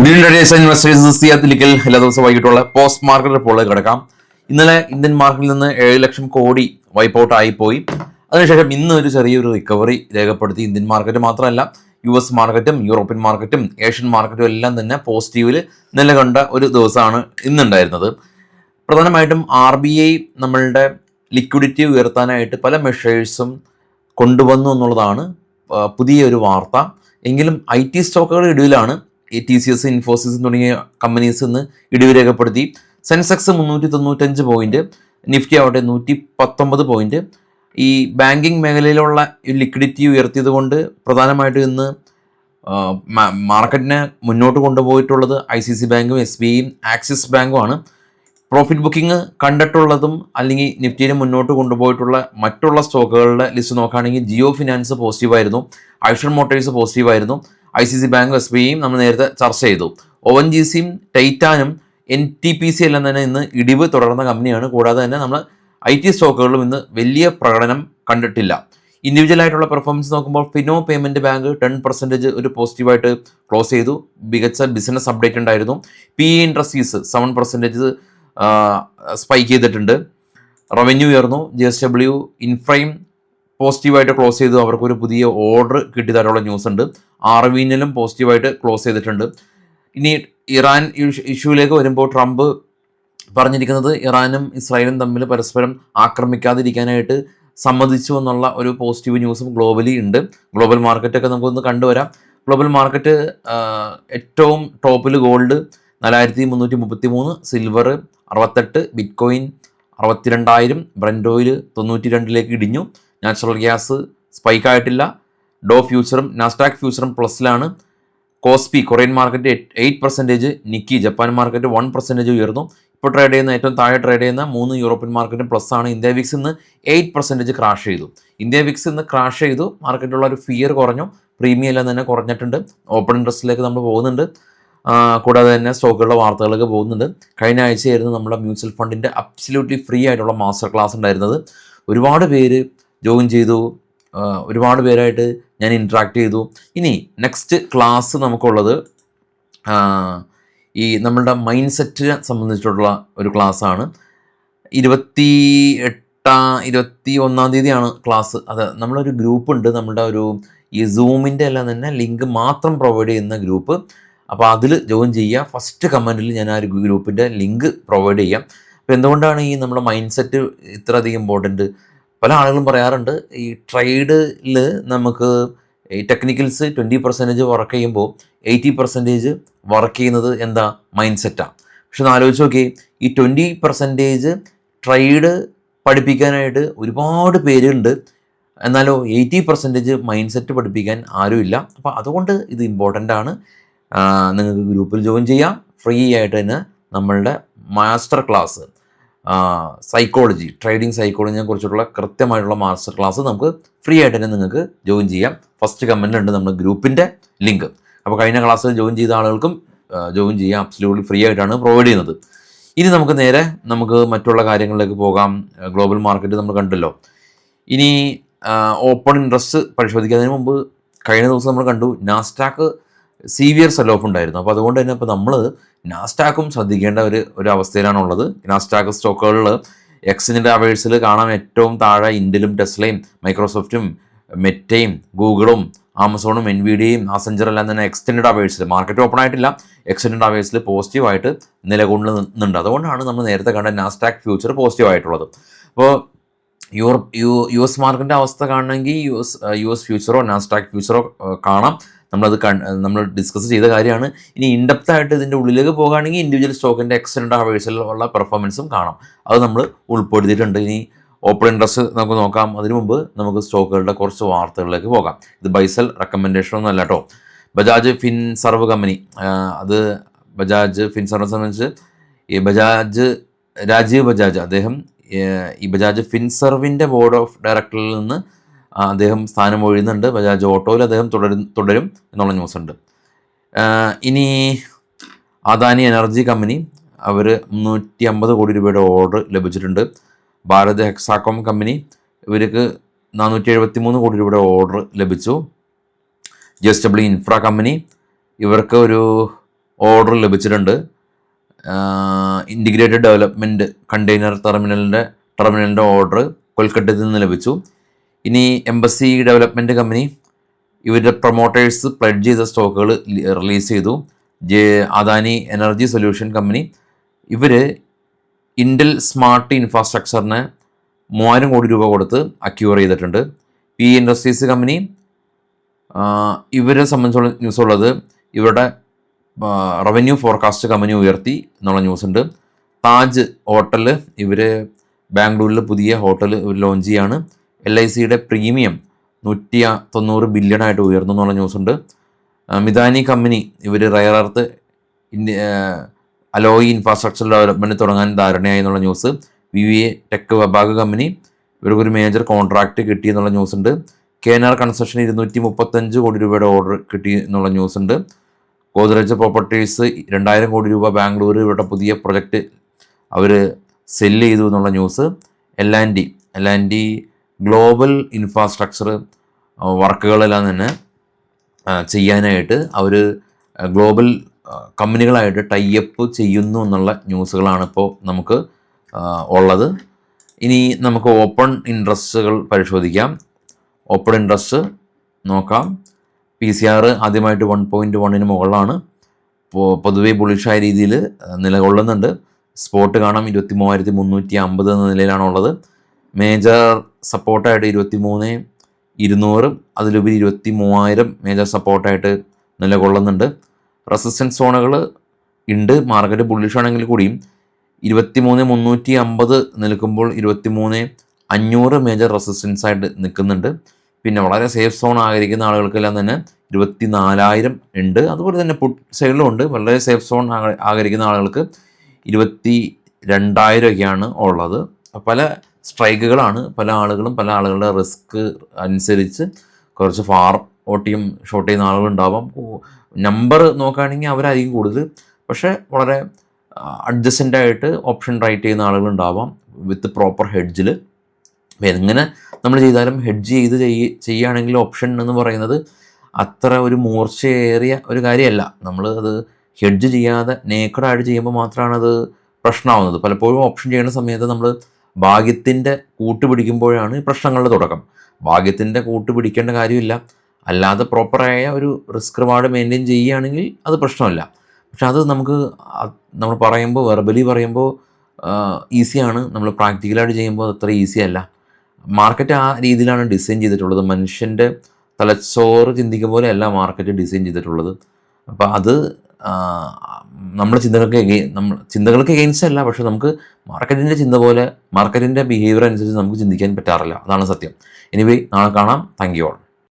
ഇൻവെസ്റ്റേഴ്സിൽ എല്ലാ ദിവസവും വൈകിട്ടുള്ള post market റിപ്പോർട്ടിലേക്ക് കിടക്കാം. ഇന്നലെ ഇന്ത്യൻ മാർക്കറ്റിൽ നിന്ന് 7 ലക്ഷം കോടി വൈപ്പ് ഔട്ട് ആയിപ്പോയി. അതിനുശേഷം ഇന്ന് ഒരു ചെറിയൊരു റിക്കവറി രേഖപ്പെടുത്തി. ഇന്ത്യൻ മാർക്കറ്റ് മാത്രമല്ല, US മാർക്കറ്റും യൂറോപ്യൻ മാർക്കറ്റും ഏഷ്യൻ മാർക്കറ്റും എല്ലാം തന്നെ പോസിറ്റീവിൽ നിലകൊണ്ട ഒരു ദിവസമാണ് ഇന്നുണ്ടായിരുന്നത്. പ്രധാനമായിട്ടും RBI നമ്മളുടെ ലിക്വിഡിറ്റി ഉയർത്താനായിട്ട് പല മെഷേഴ്സും കൊണ്ടുവന്നു എന്നുള്ളതാണ് പുതിയ ഒരു വാർത്ത. എങ്കിലും IT സ്റ്റോക്കുകളുടെ ഇടിവിലാണ്. TCS, ഇൻഫോസിസ് തുടങ്ങിയ കമ്പനീസ് ഇന്ന് ഇടിവ് രേഖപ്പെടുത്തി. സെൻസെക്സ് 395 പോയിന്റ്, നിഫ്റ്റി ആവട്ടെ 119 പോയിന്റ്. ഈ ബാങ്കിങ് മേഖലയിലുള്ള ലിക്വിഡിറ്റി ഉയർത്തിയത് കൊണ്ട് പ്രധാനമായിട്ടും ഇന്ന് മാർക്കറ്റിനെ മുന്നോട്ട് കൊണ്ടുപോയിട്ടുള്ളത് ICICI ബാങ്കും SBIയും ആക്സിസ് ബാങ്കുമാണ്. പ്രോഫിറ്റ് ബുക്കിംഗ് കണ്ടിട്ടുള്ളതും അല്ലെങ്കിൽ നിഫ്റ്റിയെ മുന്നോട്ട് കൊണ്ടുപോയിട്ടുള്ള മറ്റുള്ള സ്റ്റോക്കുകളുടെ ലിസ്റ്റ് നോക്കുകയാണെങ്കിൽ ജിയോ ഫിനാൻസ് പോസിറ്റീവായിരുന്നു, ഐഷർ മോട്ടോഴ്സ് പോസിറ്റീവായിരുന്നു, ICICI ബാങ്കും SBIയും നമ്മൾ നേരത്തെ ചർച്ച ചെയ്തു. ONGCയും ടൈറ്റാനും NTPC എല്ലാം തന്നെ ഇന്ന് ഇടിവ് തുടർന്ന കമ്പനിയാണ്. കൂടാതെ തന്നെ നമ്മൾ IT സ്റ്റോക്കുകളിലും ഇന്ന് വലിയ പ്രകടനം കണ്ടിട്ടില്ല. ഇൻഡിവിജ്വൽ ആയിട്ടുള്ള പെർഫോമൻസ് നോക്കുമ്പോൾ ഫിനോ പേയ്മെൻറ്റ് ബാങ്ക് 10% ഒരു പോസിറ്റീവായിട്ട് ക്ലോസ് ചെയ്തു. മികച്ച ബിസിനസ് അപ്ഡേറ്റ് ഉണ്ടായിരുന്നു. PE ഇൻഡസ്ട്രീസ് 7% സ്പൈക്ക് ചെയ്തിട്ടുണ്ട്. റവന്യൂ ഉയർന്നു. JSW ഇൻഫ്രയും പോസിറ്റീവായിട്ട് ക്ലോസ് ചെയ്തു. അവർക്കൊരു പുതിയ ഓർഡർ കിട്ടിയതായിട്ടുള്ള ന്യൂസ് ഉണ്ട്. ആർവീനിലും പോസിറ്റീവായിട്ട് ക്ലോസ് ചെയ്തിട്ടുണ്ട്. ഇനി ഇറാൻ ഇഷ്യൂവിലേക്ക് വരുമ്പോൾ ട്രംപ് പറഞ്ഞിരിക്കുന്നത് ഇറാനും ഇസ്രായേലും തമ്മിൽ പരസ്പരം ആക്രമിക്കാതിരിക്കാനായിട്ട് സമ്മതിച്ചു എന്നുള്ള ഒരു പോസിറ്റീവ് ന്യൂസും ഗ്ലോബലി ഉണ്ട്. ഗ്ലോബൽ മാർക്കറ്റൊക്കെ നമുക്കൊന്ന് കണ്ടുവരാം. ഗ്ലോബൽ മാർക്കറ്റ് ഏറ്റവും ടോപ്പിൽ gold 4333, silver 68, bitcoin 62,000, Brent oil 92 ഇടിഞ്ഞു. നാച്ചുറൽ ഗ്യാസ് സ്പൈക്ക് ആയിട്ടില്ല. ഡോ ഫ്യൂച്ചറും നാസ്ഡാക്ക് ഫ്യൂച്ചറും പ്ലസിലാണ്. Kospi Korean market 8%, Nikkei Japan market 1% ഉയർന്നു. ഇപ്പോൾ ട്രേഡ് ചെയ്യുന്ന ഏറ്റവും താഴെ ട്രേഡ് ചെയ്യുന്ന 3 യൂറോപ്യൻ മാർക്കറ്റും പ്ലസ് ആണ്. ഇന്ത്യ വിക്സ് ഇന്ന് 8% ക്രാഷ് ചെയ്തു. ഇന്ത്യ വിക്സ് ഇന്ന് ക്രാഷ് ചെയ്തു. മാർക്കറ്റിലുള്ള ഒരു ഫിയർ കുറഞ്ഞു. പ്രീമിയം എല്ലാം തന്നെ കുറഞ്ഞിട്ടുണ്ട്. ഓപ്പൺ ഇൻട്രസ്റ്റിലേക്ക് നമ്മൾ പോകുന്നുണ്ട്. കൂടാതെ തന്നെ സ്റ്റോക്കുകളുടെ വാർത്തകളൊക്കെ പോകുന്നുണ്ട്. കഴിഞ്ഞ ആഴ്ചയായിരുന്നു നമ്മുടെ മ്യൂച്വൽ ഫണ്ടിൻ്റെ അബ്സല്യൂട്ട്ലി ഫ്രീ ആയിട്ടുള്ള മാസ്റ്റർ ക്ലാസ് ഉണ്ടായിരുന്നത്. ഒരുപാട് പേര് ജോയിൻ ചെയ്തു. ഒരുപാട് പേരായിട്ട് ഞാൻ ഇൻട്രാക്ട് ചെയ്തു. ഇനി നെക്സ്റ്റ് ക്ലാസ് നമുക്കുള്ളത് ഈ നമ്മളുടെ മൈൻഡ് സെറ്റിനെ സംബന്ധിച്ചിട്ടുള്ള ഒരു ക്ലാസ്സാണ്. 21-ാം തീയതിയാണ് ക്ലാസ്. അത് നമ്മളൊരു ഗ്രൂപ്പ് ഉണ്ട്. നമ്മുടെ ഒരു ഈ സൂമിൻ്റെ എല്ലാം തന്നെ ലിങ്ക് മാത്രം പ്രൊവൈഡ് ചെയ്യുന്ന ഗ്രൂപ്പ്. അപ്പോൾ അതിൽ ജോയിൻ ചെയ്യുക. ഫസ്റ്റ് കമൻറ്റിൽ ഞാൻ ആ ഒരു ഗ്രൂപ്പിൻ്റെ ലിങ്ക് പ്രൊവൈഡ് ചെയ്യാം. അപ്പോൾ എന്തുകൊണ്ടാണ് ഈ നമ്മുടെ മൈൻഡ് സെറ്റ് ഇത്ര അധികം ഇമ്പോർട്ടൻറ്റ്? പല ആളുകളും പറയാറുണ്ട് ഈ ട്രേഡിൽ നമുക്ക് ഈ ടെക്നിക്കൽസ് 20% വർക്ക് ചെയ്യുമ്പോൾ 80% വർക്ക് ചെയ്യുന്നത് എന്താ? മൈൻഡ് സെറ്റാണ്. പക്ഷെ ഒന്ന് ആലോചിച്ച് നോക്കിയേ, ഈ 20% ട്രേഡ് പഠിപ്പിക്കാനായിട്ട് ഒരുപാട് പേരുണ്ട്, എന്നാലോ 80% മൈൻഡ് സെറ്റ് പഠിപ്പിക്കാൻ ആരുമില്ല. അപ്പോൾ അതുകൊണ്ട് ഇത് ഇമ്പോർട്ടൻ്റ് ആണ്. നിങ്ങൾക്ക് ഗ്രൂപ്പിൽ ജോയിൻ ചെയ്യാം. ഫ്രീ ആയിട്ട് തന്നെ നമ്മളുടെ മാസ്റ്റർ ക്ലാസ് സൈക്കോളജി, ട്രേഡിംഗ് സൈക്കോളജിനെ കുറിച്ചിട്ടുള്ള കൃത്യമായിട്ടുള്ള മാസ്റ്റർ ക്ലാസ് നമുക്ക് ഫ്രീ ആയിട്ട് തന്നെ നിങ്ങൾക്ക് ജോയിൻ ചെയ്യാം. ഫസ്റ്റ് കമൻറ്റിലുണ്ട് നമ്മുടെ ഗ്രൂപ്പിൻ്റെ ലിങ്ക്. അപ്പോൾ കഴിഞ്ഞ ക്ലാസ്സിൽ ജോയിൻ ചെയ്ത ആളുകൾക്കും ജോയിൻ ചെയ്യാം. അബ്സല്യൂട്ട്ലി ഫ്രീ ആയിട്ടാണ് പ്രൊവൈഡ് ചെയ്യുന്നത്. ഇനി നമുക്ക് മറ്റുള്ള കാര്യങ്ങളിലേക്ക് പോകാം. ഗ്ലോബൽ മാർക്കറ്റ് നമ്മൾ കണ്ടല്ലോ. ഇനി ഓപ്പൺ ഇൻട്രസ്റ്റ് പരിശോധിക്കുന്നതിന് മുമ്പ് കഴിഞ്ഞ ദിവസം നമ്മൾ കണ്ടു നാസ്ഡാക്ക് സീവിയർ സെൽ ഓഫ് ഉണ്ടായിരുന്നു. അപ്പോൾ അതുകൊണ്ട് തന്നെ ഇപ്പോൾ നമ്മൾ നാസ്ഡാക്കും ശ്രദ്ധിക്കേണ്ട ഒരു അവസ്ഥയിലാണുള്ളത്. നാസ്ഡാക്ക് സ്റ്റോക്കുകളിൽ എക്സ്ചേഞ്ച് അവേഴ്സിൽ കാണാൻ ഏറ്റവും താഴെ ഇൻഡലും ടെസ്ലയും മൈക്രോസോഫ്റ്റും മെറ്റയും ഗൂഗിളും ആമസോണും എൻവിഡിയയും അസെഞ്ചർ എല്ലാം തന്നെ എക്സ്റ്റൻഡ് അവേഴ്സിൽ, മാർക്കറ്റ് ഓപ്പൺ ആയിട്ടില്ല, എക്സ്റ്റൻഡ് അവേഴ്സിൽ പോസിറ്റീവായിട്ട് നിലകൊള്ളുന്നുണ്ട്. അതുകൊണ്ടാണ് നമ്മൾ നേരത്തെ കണ്ട നാസ്ഡാക്ക് ഫ്യൂച്ചർ പോസിറ്റീവ് ആയിട്ടുള്ളത്. അപ്പോൾ US മാർക്കറ്റിൻ്റെ അവസ്ഥ കാണണമെങ്കിൽ US ഫ്യൂച്ചറോ നാസ്ഡാക്ക് ഫ്യൂച്ചറോ കാണാം. നമ്മൾ ഡിസ്കസ് ചെയ്ത കാര്യമാണ്. ഇനി ഇൻഡെപ്തായിട്ട് ഇതിൻ്റെ ഉള്ളിലേക്ക് പോകുകയാണെങ്കിൽ ഇൻഡിവിജ്വൽ സ്റ്റോക്കിൻ്റെ എക്സ്റ്റൻഡ് അവേഴ്സിലുള്ള പെർഫോമൻസും കാണാം. അത് നമ്മൾ ഉൾപ്പെടുത്തിയിട്ടുണ്ട്. ഇനി ഓപ്പൺ ഇൻട്രസ്റ്റ് നമുക്ക് നോക്കാം. അതിനു മുമ്പ് നമുക്ക് സ്റ്റോക്കുകളുടെ കുറച്ച് വാർത്തകളിലേക്ക് പോകാം. ഇത് ബൈസെൽ റെക്കമെൻഡേഷൻ ഒന്നും അല്ല കേട്ടോ. ബജാജ് ഫിൻസർവ് കമ്പനി, അത് ബജാജ് ഫിൻസർവിനെ സംബന്ധിച്ച് ഈ രാജീവ് ബജാജ് അദ്ദേഹം ഈ ബജാജ് ഫിൻസർവിൻ്റെ ബോർഡ് ഓഫ് ഡയറക്ടറിൽ നിന്ന് അദ്ദേഹം സ്ഥാനം ഒഴിയുന്നുണ്ട്. ബജാജ് ഓട്ടോയിൽ അദ്ദേഹം തുടരും എന്നുള്ള ന്യൂസ് ഉണ്ട്. ഇനി അദാനി എനർജി കമ്പനി, അവർ 350 കോടി രൂപയുടെ ഓർഡർ ലഭിച്ചിട്ടുണ്ട്. ഭാരത് ഹെക്സാകോം കമ്പനി, ഇവർക്ക് 473 കോടി രൂപയുടെ ഓർഡർ ലഭിച്ചു. JSW ഇൻഫ്ര കമ്പനി, ഇവർക്ക് ഒരു ഓർഡർ ലഭിച്ചിട്ടുണ്ട്. ഇൻറ്റിഗ്രേറ്റഡ് ഡെവലപ്മെൻറ്റ് കണ്ടെയ്നർ ടെർമിനലിൻ്റെ ഓർഡർ കൊൽക്കട്ടയിൽ നിന്ന് ലഭിച്ചു. ഇനി എംബസി ഡെവലപ്മെൻറ്റ് കമ്പനി ഇവരുടെ പ്രൊമോട്ടേഴ്സ് പ്ലെഡ്ജ് ചെയ്ത സ്റ്റോക്കുകൾ റിലീസ് ചെയ്തു. അദാനി എനർജി സൊല്യൂഷൻ കമ്പനി ഇവർ ഇൻഡൽ സ്മാർട്ട് ഇൻഫ്രാസ്ട്രക്ചറിന് 3000 കോടി രൂപ കൊടുത്ത് അക്യൂർ ചെയ്തിട്ടുണ്ട്. പി ഇൻഡസ്ട്രീസ് കമ്പനി ഇവരെ സംബന്ധിച്ചുള്ള ന്യൂസ് ഉള്ളത് ഇവരുടെ റവന്യൂ ഫോർകാസ്റ്റ് കമ്പനി ഉയർത്തി എന്നുള്ള ന്യൂസ് ഉണ്ട്. താജ് ഹോട്ടൽ ഇവർ ബാംഗ്ലൂരിൽ പുതിയ ഹോട്ടൽ ലോഞ്ച് ചെയ്യാണ്. LICയുടെ പ്രീമിയം 190 ബില്യണായിട്ട് ഉയർന്നു എന്നുള്ള ന്യൂസ് ഉണ്ട്. മിതാനി കമ്പനി ഇവർ rare earth alloy infrastructure development തുടങ്ങാൻ ധാരണയായി എന്നുള്ള ന്യൂസ്. VVA ടെക് വിഭാഗ് കമ്പനി ഇവർക്കൊരു മേജർ കോൺട്രാക്റ്റ് കിട്ടി എന്നുള്ള ന്യൂസ് ഉണ്ട്. KNR കൺസ്ട്രക്ഷൻ 235 കോടി രൂപയുടെ ഓർഡർ കിട്ടി എന്നുള്ള ന്യൂസ് ഉണ്ട്. ഗോദ്രേജ് പ്രോപ്പർട്ടീസ് 2000 കോടി രൂപ ബാംഗ്ലൂർ ഇവരുടെ പുതിയ പ്രൊജക്റ്റ് അവർ സെല്ല് ചെയ്തു എന്നുള്ള ന്യൂസ്. L&T ഗ്ലോബൽ ഇൻഫ്രാസ്ട്രക്ചർ വർക്കുകളെല്ലാം തന്നെ ചെയ്യാനായിട്ട് അവർ ഗ്ലോബൽ കമ്പനികളായിട്ട് ടൈപ്പ് ചെയ്യുന്നു എന്നുള്ള ന്യൂസുകളാണ് ഇപ്പോൾ നമുക്ക് ഉള്ളത്. ഇനി നമുക്ക് ഓപ്പൺ ഇൻട്രസ്റ്റുകൾ പരിശോധിക്കാം. ഓപ്പൺ ഇൻട്രസ്റ്റ് നോക്കാം. PCR ആദ്യമായിട്ട് 1.1 മുകളിലാണ്. പൊതുവെ ബുളിഷായ രീതിയിൽ നിലകൊള്ളുന്നുണ്ട്. സ്പോട്ട് കാണാം 23,350 എന്ന നിലയിലാണുള്ളത്. മേജർ സപ്പോർട്ടായിട്ട് 23,200 അതിലുപരി 23,000 മേജർ സപ്പോർട്ടായിട്ട് നിലകൊള്ളുന്നുണ്ട്. റെസിസ്റ്റൻസ് സോണുകൾ ഉണ്ട്. മാർക്കറ്റ് ബുള്ളിഷ് ആണെങ്കിൽ കൂടിയും 23,350 നിൽക്കുമ്പോൾ 23,500 മേജർ റെസിസ്റ്റൻസ് ആയിട്ട് നിൽക്കുന്നുണ്ട്. പിന്നെ വളരെ സേഫ് സോൺ ആഗ്രഹിക്കുന്ന ആളുകൾക്കെല്ലാം തന്നെ 24,000 ഉണ്ട്. അതുപോലെ തന്നെ പുട്ട് സൈഡിലും ഉണ്ട്. വളരെ സേഫ് സോൺ ആഗ്രഹിക്കുന്ന ആളുകൾക്ക് 22,000 ഉള്ളത്. പല സ്ട്രൈക്കുകളാണ്. പല ആളുകളുടെ റിസ്ക് അനുസരിച്ച് കുറച്ച് ഫാർ ഓട്ടിയും ഷോർട്ട് ചെയ്യുന്ന ആളുകളുണ്ടാവാം. നമ്പർ നോക്കുകയാണെങ്കിൽ അവരായിരിക്കും കൂടുതൽ. പക്ഷേ വളരെ അഡ്ജസ്റ്റൻ്റായിട്ട് ഓപ്ഷൻ റൈറ്റ് ചെയ്യുന്ന ആളുകളുണ്ടാവാം വിത്ത് പ്രോപ്പർ ഹെഡ്ജിൽ. അപ്പോൾ എങ്ങനെ നമ്മൾ ചെയ്താലും ഹെഡ്ജ് ചെയ്ത് ചെയ്യുകയാണെങ്കിൽ ഓപ്ഷൻ എന്ന് പറയുന്നത് അത്ര ഒരു മൂർച്ചയേറിയ ഒരു കാര്യമല്ല. നമ്മൾ അത് ഹെഡ്ജ് ചെയ്യാതെ നേക്കഡായിട്ട് ചെയ്യുമ്പോൾ മാത്രമാണ് അത് പ്രശ്നമാവുന്നത്. പലപ്പോഴും ഓപ്ഷൻ ചെയ്യുന്ന സമയത്ത് നമ്മൾ ഭാഗ്യത്തിൻ്റെ കൂട്ട് പിടിക്കുമ്പോഴാണ് പ്രശ്നങ്ങളുടെ തുടക്കം. ഭാഗ്യത്തിൻ്റെ കൂട്ട് പിടിക്കേണ്ട കാര്യമില്ല. അല്ലാതെ പ്രോപ്പറായ ഒരു റിസ്ക് റിവാർഡ് മെയിൻറ്റെയിൻ ചെയ്യുകയാണെങ്കിൽ അത് പ്രശ്നമല്ല. പക്ഷെ അത് നമ്മൾ പറയുമ്പോൾ വെർബലി പറയുമ്പോൾ ഈസിയാണ്. നമ്മൾ പ്രാക്ടിക്കലായിട്ട് ചെയ്യുമ്പോൾ അത്ര ഈസി അല്ല. മാർക്കറ്റ് ആ രീതിയിലാണ് ഡിസൈൻ ചെയ്തിട്ടുള്ളത്. മനുഷ്യൻ്റെ തലച്ചോറ് ചിന്തിക്കും പോലെയല്ല മാർക്കറ്റ് ഡിസൈൻ ചെയ്തിട്ടുള്ളത്. അപ്പോൾ അത് നമ്മുടെ ചിന്തകൾക്ക് എഗെയിൻസ്റ്റ് അല്ല. പക്ഷെ നമുക്ക് മാർക്കറ്റിൻ്റെ ചിന്ത പോലെ മാർക്കറ്റിൻ്റെ ബിഹേവിയർ അനുസരിച്ച് നമുക്ക് ചിന്തിക്കാൻ പറ്റാറില്ല. അതാണ് സത്യം. എനിവേ നാളെ കാണാം. Thank you all.